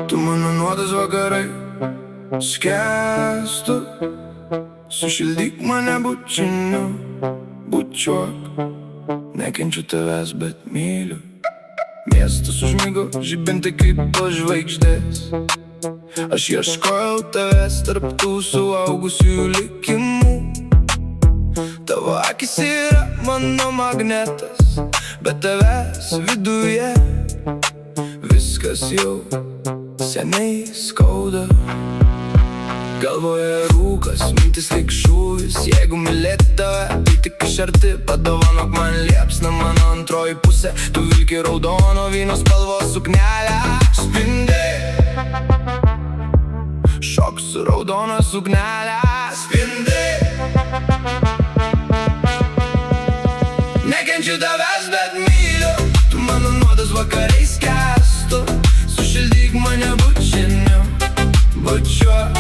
Tu mano nuodas vakarai skęstu, sušildyk mane bučiniu, bučiuok. Nekenčiu tavęs, bet myliu. Miestas užmigo, žibintai kaip tos žvaigždės. Aš ieškojau tavęs tarp tų suaugusiųjų likimų. Tavo akis yra mano magnetas, bet tavęs viduje viskas jau seniai skauda. Galvoje rūkas, mintis lyg šūvis. Jeigu mylėti tave, tai tik iš arti. Padovanok man liepsną, mano antroji pusė. Tu vilki raudono vyno spalvos suknelę. Spindi šok su raudona suknelė. Spindi. Nekenčiu tavęs, bet myliu. Tu mano nuodas vakarais skęstu. Sušildyk mane bučiniu, bučiuok.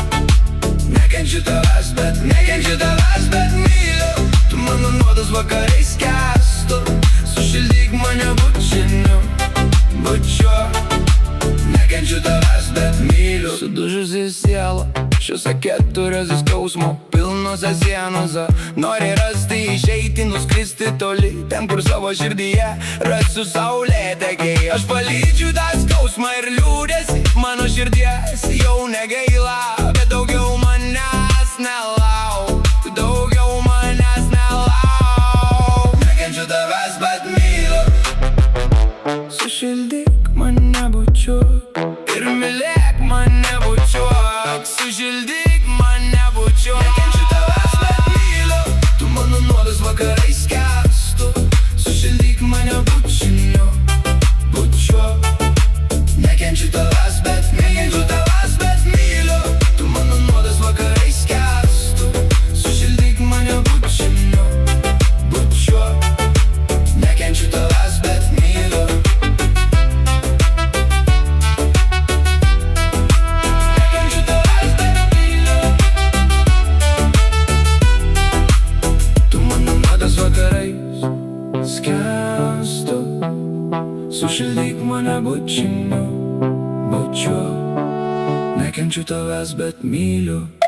Nekenčiu tavęs, bet myliu. Tu mano nuodas vakarais skęstu. Sušildyk mane bučiniu, bučiuok. Nekenčiu tavęs, bet myliu. Sudužusi siela šiose keturiose skausmo pilnose sienose. Nori rasti išeiti, nuskristi toli, ten kur savo širdyje rasiu saulėtekiai. Aš palydžiu tą skausmą ir liūdesį. Mano širdies jau negaila, bet daugiau manęs nelauk. Daugiau manęs nelauk. Nekenčiu tavęs, bet myliu. Sušildyk mane bučiuok ir mylėk mane bučiuok. Sušildyk mane bučiuok. Nekenčiu tavęs, bet myliu. Tu mano nuodas vakarais skęstu. Sušildyk mane bučiniu, bučiuok. Nekenčiu tavęs, bet myliu. Tu mano nuodas vakarais skęstu. Sušildyk mane bučiniu, bučiuok. Nekenčiu tavęs, bet myliu. Skęstu, sušildyk mane bučiniu, bučiuok. Nekenčiu tavęs, bet myliu.